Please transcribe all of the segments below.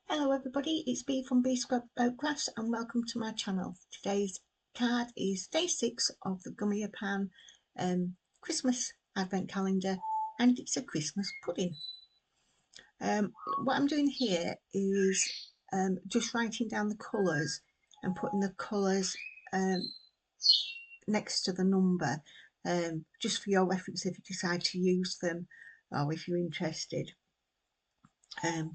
Hello everybody, it's Bee from Bee Scrub Crafts and welcome to my channel. Today's card is day 6 of the Gummypan Christmas Advent Calendar, and it's a Christmas pudding. What I'm doing here is just writing down the colours and putting the colours next to the number, just for your reference if you decide to use them or if you're interested.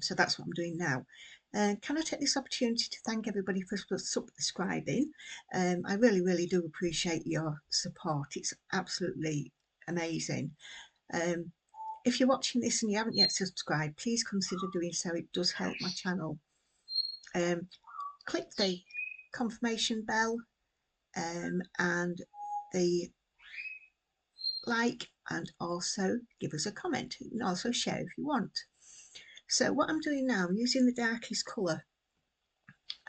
So that's what I'm doing now. Can I take this opportunity to thank everybody for subscribing? I really do appreciate your support. It's absolutely amazing. If you're watching this and you haven't yet subscribed, please consider doing so. It does help my channel. Click the confirmation bell and the like, and also give us a comment. You can also share if you want. So what I'm doing now, I'm using the darkest colour,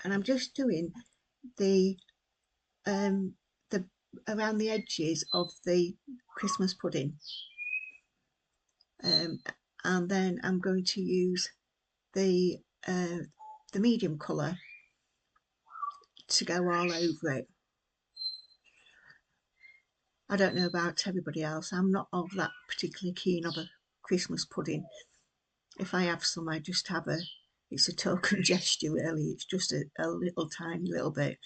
and I'm just doing the around the edges of the Christmas pudding, and then I'm going to use the medium colour to go all over it. I don't know about everybody else, I'm not of that particularly keen of a Christmas pudding. If I have some, I just have it's a token gesture really, it's just a little tiny little bit.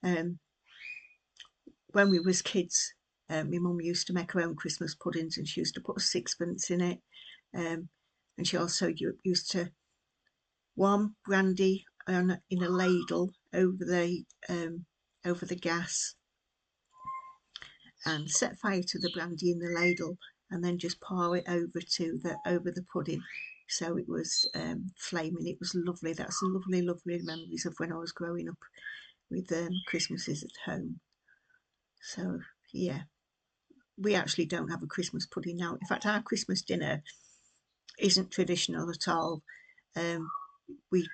When we was kids, my mum used to make her own Christmas puddings, and she used to put a sixpence in it, and she also used to warm brandy in a ladle over the gas and set fire to the brandy in the ladle, and then just pour it over the pudding, so it was flaming. It was lovely. That's lovely memories of when I was growing up with Christmases at home. So yeah, we actually don't have a Christmas pudding now. In fact, our Christmas dinner isn't traditional at all. We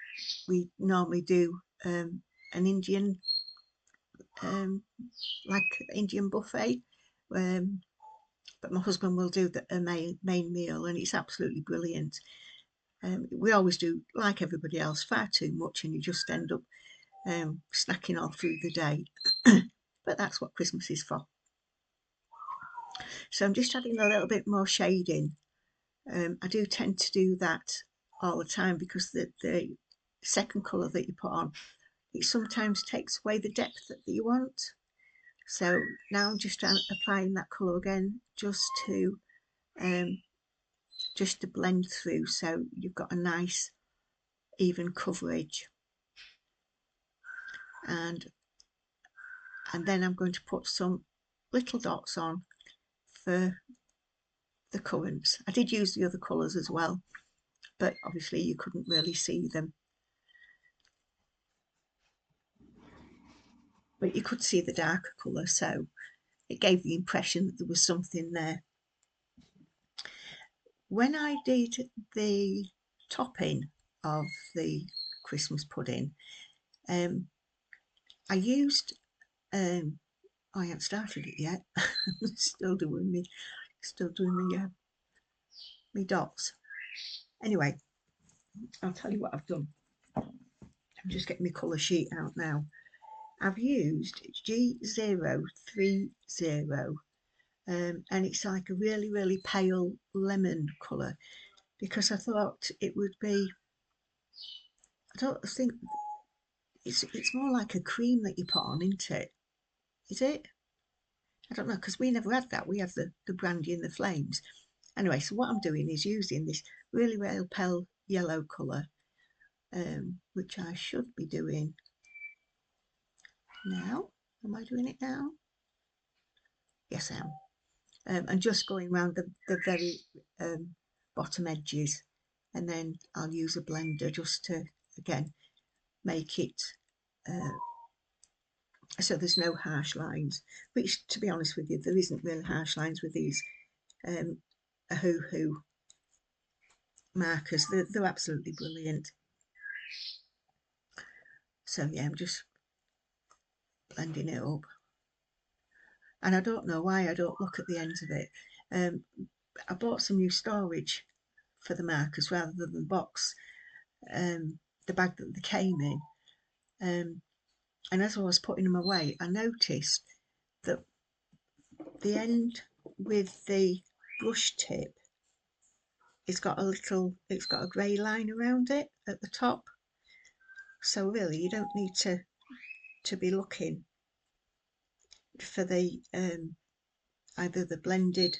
normally do an Indian, like Indian buffet, but my husband will do the main meal, and it's absolutely brilliant. We always do, like everybody else, far too much, and you just end up snacking all through the day. But that's what Christmas is for. So I'm just adding a little bit more shading. I do tend to do that all the time because the second colour that you put on, it sometimes takes away the depth that you want. So now I'm just applying that colour again, just to blend through, so you've got a nice even coverage. And then I'm going to put some little dots on for the currants. I did use the other colours as well, but obviously you couldn't really see them. But you could see the darker colour, so it gave the impression that there was something there. When I did the topping of the Christmas pudding, I used I haven't started it yet. still doing me dots. Anyway, I'll tell you what I've done. I'm just getting my colour sheet out now. I've used G030, and it's like a really pale lemon colour, because I thought it would be, I don't think, it's more like a cream that you put on, isn't it? Is it? I don't know, because we never had that. We have the brandy and the flames. Anyway, so what I'm doing is using this really pale yellow colour, which I should be doing now. Am I doing it now? Yes, I am. And just going around the very bottom edges, and then I'll use a blender just to, again, make it so there's no harsh lines, which, to be honest with you, there isn't really harsh lines with these Ohuhu markers. They're absolutely brilliant. So yeah, I'm just blending it up, and I don't know why I don't look at the ends of it. I bought some new storage for the markers rather than the box, the bag that they came in. And as I was putting them away, I noticed that the end with the brush tip, it's got a grey line around it at the top. So really, you don't need to be looking for the either the blended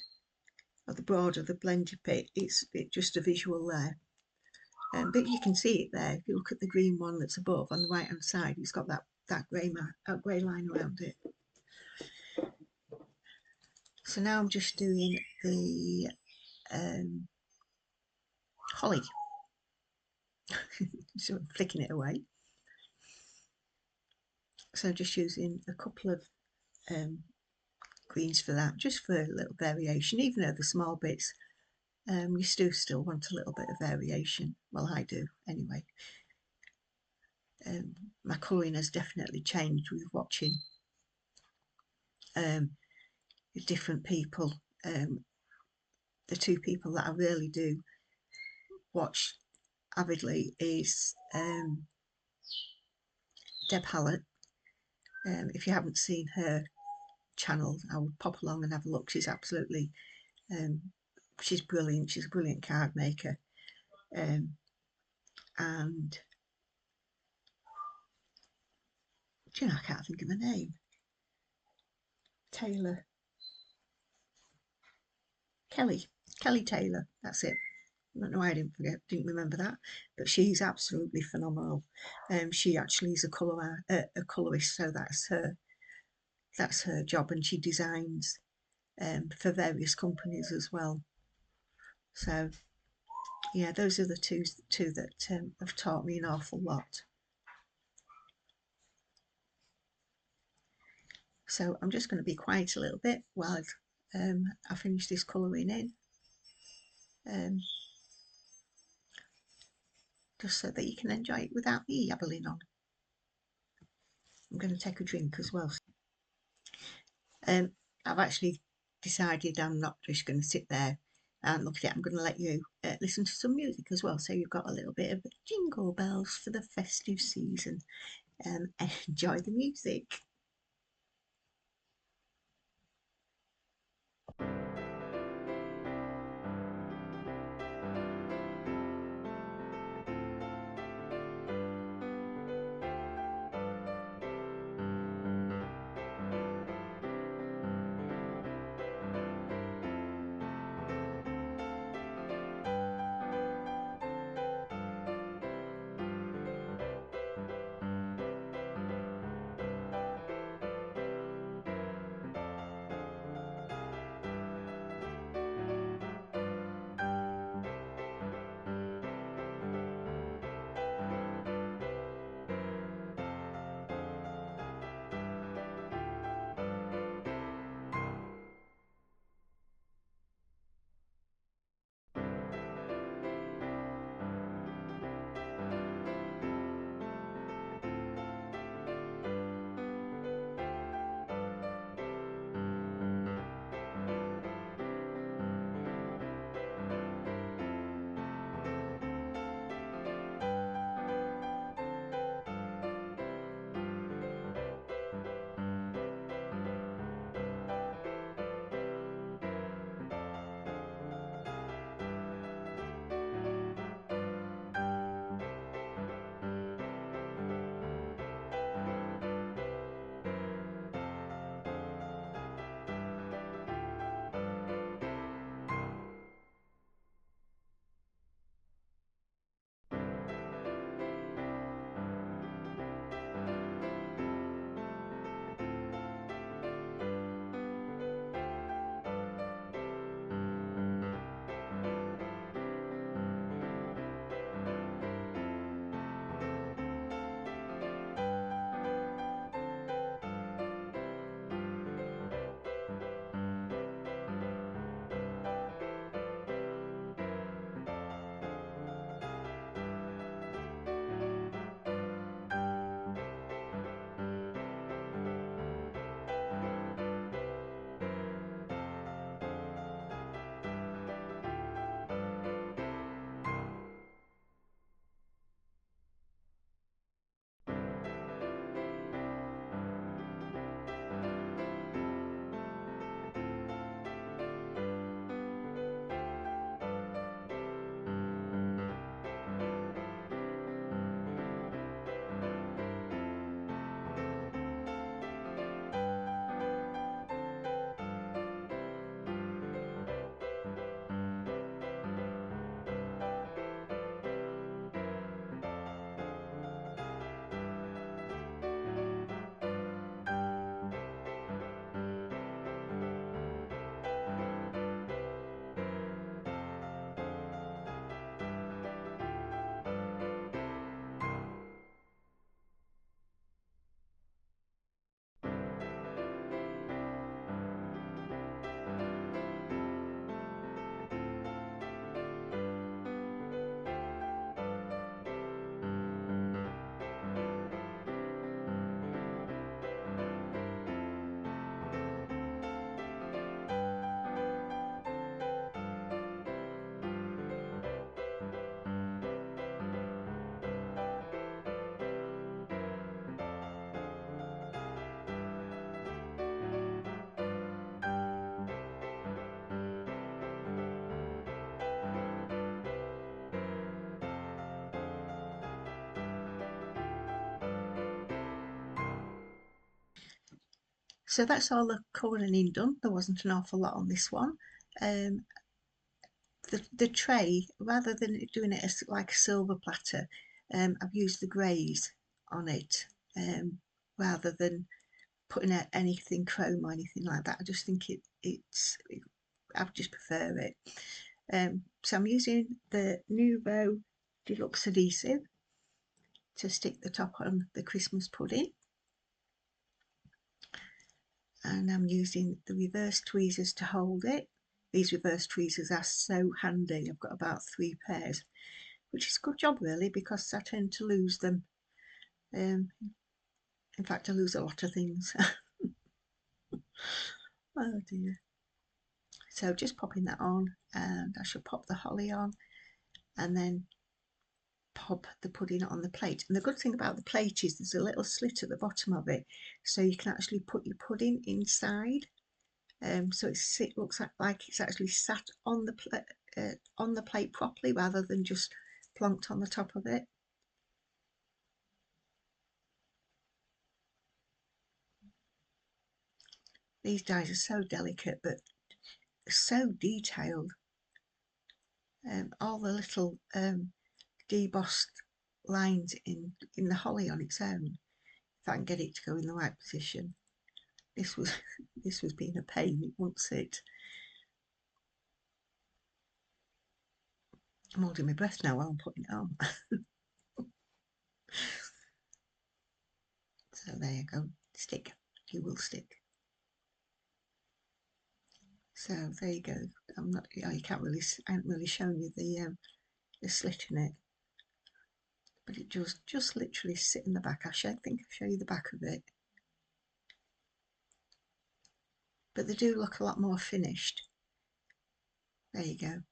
or the broad or the blended bit. It's just a visual there. But you can see it there. If you look at the green one that's above on the right hand side, it's got that grey line around it. So now I'm just doing the holly. So I'm flicking it away. So I'm just using a couple of greens for that, just for a little variation, even though the small bits, you still want a little bit of variation. Well, I do anyway. My colouring has definitely changed with watching different people. The two people that I really do watch avidly is Deb Hallett. If you haven't seen her channel, I would pop along and have a look. She's absolutely she's brilliant. She's a brilliant card maker. And do you know, I can't think of her name. Kelly Taylor, that's it. I don't know why I didn't remember that, but she's absolutely phenomenal. She actually is a colorist, so that's her job, and she designs for various companies as well. So yeah, those are the two that have taught me an awful lot. So I'm just going to be quiet a little bit while I finish this colouring in, just so that you can enjoy it without me yabbling on. I'm going to take a drink as well. I've actually decided I'm not just going to sit there and look at it. I'm going to let you listen to some music as well, so you've got a little bit of jingle bells for the festive season. Enjoy the music. So that's all the colouring done. There wasn't an awful lot on this one. Um, the tray, rather than doing it as like a silver platter, I've used the Glaze on it, rather than putting out anything chrome or anything like that. I just think I just prefer it. So I'm using the Nouveau Deluxe adhesive to stick the top on the Christmas pudding, and I'm using the reverse tweezers to hold it. These reverse tweezers are so handy. I've got about 3 pairs, which is a good job really, because I tend to lose them. In fact, I lose a lot of things. Oh dear. So just popping that on, and I shall pop the holly on, and then pop the pudding on the plate. And the good thing about the plate is there's a little slit at the bottom of it, so you can actually put your pudding inside. So it looks like it's actually sat on the plate properly, rather than just plonked on the top of it. These dies are so delicate, but so detailed. All the little debossed lines in the holly on its own, if I can get it to go in the right position. This was this was being a pain, it won't sit. I'm holding my breath now while I'm putting it on. So there you go. Stick. You will stick. So there you go. I'm not. You can't really. I haven't really shown you the slit in it, but it just literally sit in the back. I think I'll show you the back of it. But they do look a lot more finished. There you go.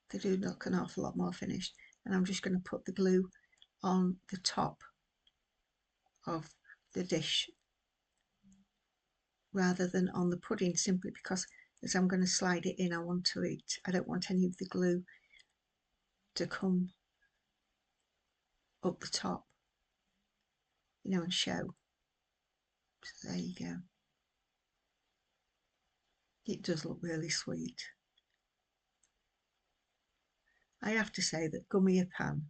They do look an awful lot more finished. And I'm just going to put the glue on the top of the dish rather than on the pudding, simply because as I'm going to slide it in, I don't want any of the glue to come up the top, and show. So there you go. It does look really sweet. I have to say that Guillotines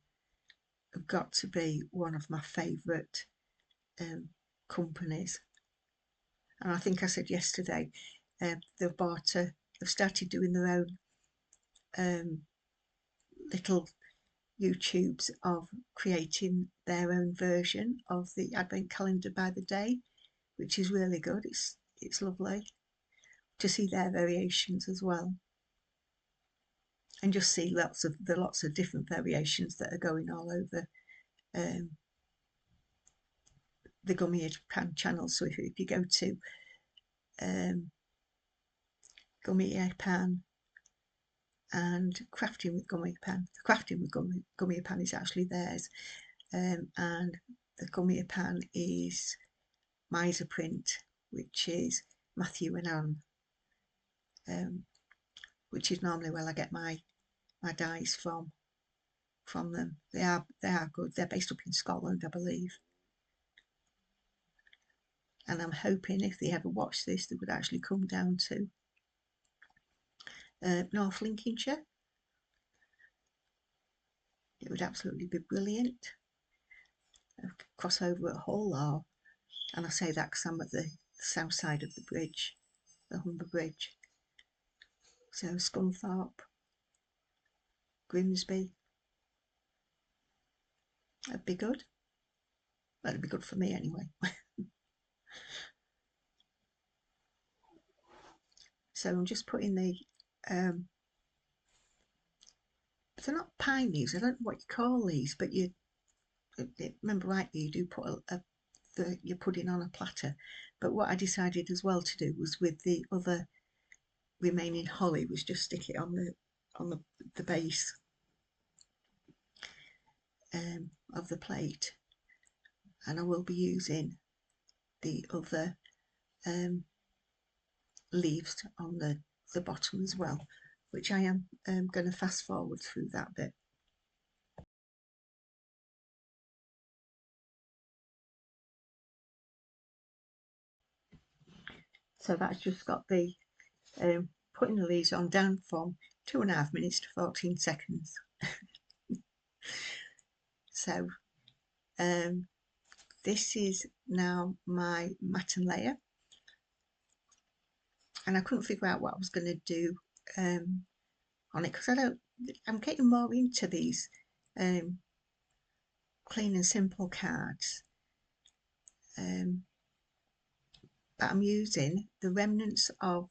have got to be one of my favourite companies. And I think I said yesterday, they've started doing their own little YouTubes of creating their own version of the advent calendar by the day, which is really good. It's lovely to see their variations as well, and just see lots of different variations that are going all over the Guillotines channel. So if you go to Guillotines and crafting with Guillotines is actually theirs, and the Guillotines is Miser Print, which is Matthew and Anne, which is normally where I get my dies from them. They are good. They're based up in Scotland, I believe. And I'm hoping if they ever watch this, they would actually come down to North Lincolnshire. It would absolutely be brilliant. Cross over at Holtz, and I say that because I'm at the south side of the bridge, the Humber Bridge. So Scunthorpe, Grimsby, that'd be good. That'd be good for me anyway. So I'm just putting the they're not pine leaves. I don't know what you call these, but you remember rightly, you do put your pudding on a platter. But what I decided as well to do was, with the other remaining holly, was just stick it on the base of the plate. And I will be using the other leaves on the bottom as well, which I am going to fast forward through that bit. So that's just got the putting the leaves on down from 2.5 minutes to 14 seconds. So this is now my matten layer, and I couldn't figure out what I was going to do on it, because I'm getting more into these clean and simple cards, but I'm using the remnants of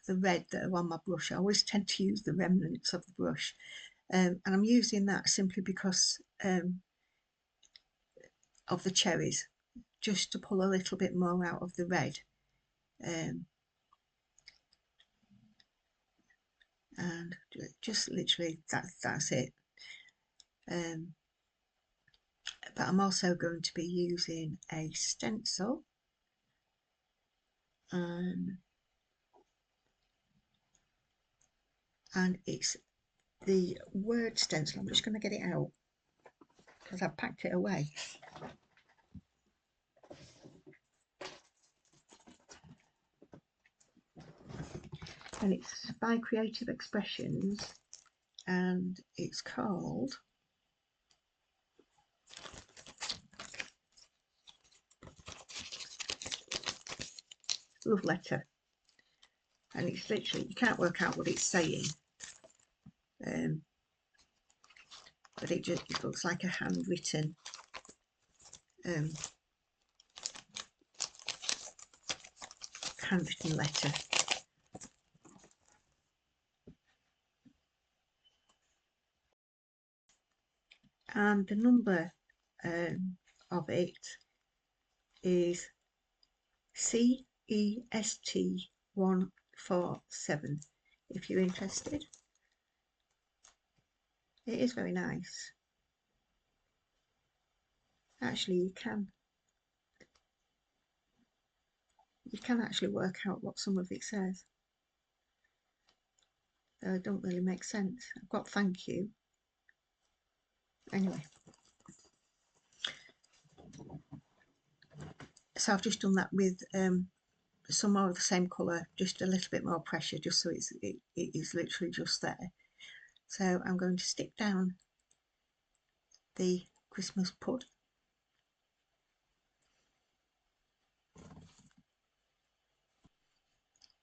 the red that are on my brush. I always tend to use the remnants of the brush, and I'm using that simply because of the cherries, just to pull a little bit more out of the red. And just literally that's it. But I'm also going to be using a stencil, and it's the word stencil. I'm just going to get it out because I've packed it away. And it's by Creative Expressions, and it's called Love Letter. And it's literally, you can't work out what it's saying, but it looks like a handwritten letter. And the number of it is CEST 147 if you're interested. It is very nice. Actually, you can actually work out what some of it says. It don't really make sense. I've got thank you. Anyway, so I've just done that with some more of the same colour, just a little bit more pressure, just so it is literally just there. So I'm going to stick down the Christmas pud,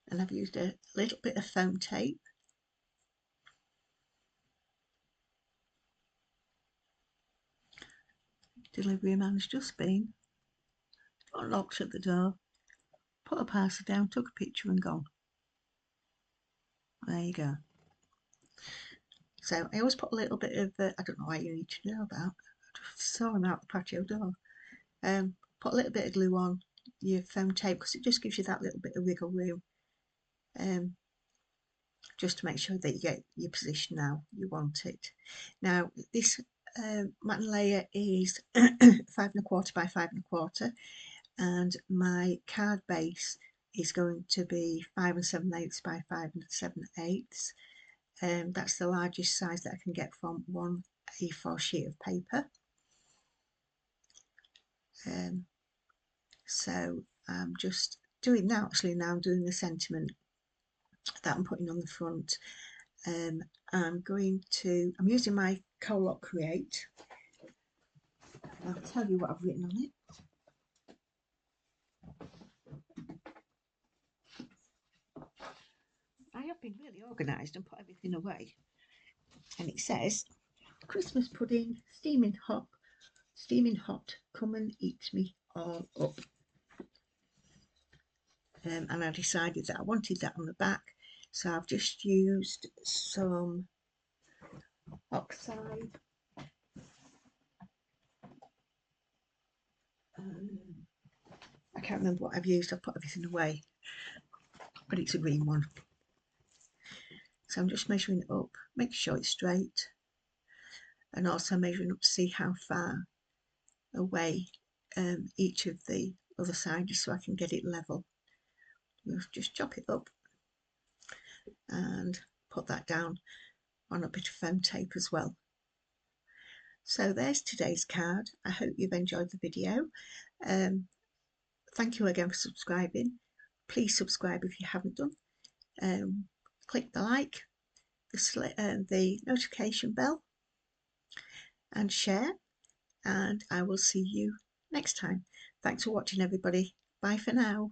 and I've used a little bit of foam tape. Delivery man's just been, got locked at the door, put a parcel down, took a picture and gone. There you go. So I always put a little bit of, I don't know why you need to know that, I just saw him out the patio door. Put a little bit of glue on your foam tape, because it just gives you that little bit of wiggle room, just to make sure that you get your position how you want it. Now this matten layer is 5¼ by 5¼ and my card base is going to be 5 7/8 by 5 7/8. That's the largest size that I can get from one A4 sheet of paper. So I'm just doing now, actually now I'm doing the sentiment that I'm putting on the front. I'm using my Colop Create. I'll tell you what I've written on it. I have been really organised and put everything away. And it says, Christmas pudding, steaming hot, come and eat me all up. And I decided that I wanted that on the back, so I've just used some oxide. I can't remember what I've used, I've put everything away, but it's a green one. So I'm just measuring it up, make sure it's straight, and also measuring up to see how far away each of the other sides is, so I can get it level. You'll just chop it up and put that down on a bit of foam tape as well. So there's today's card. I hope you've enjoyed the video. Thank you again for subscribing. Please subscribe if you haven't done. Click the like, the notification bell, and share, and I will see you next time. Thanks for watching, everybody. Bye for now.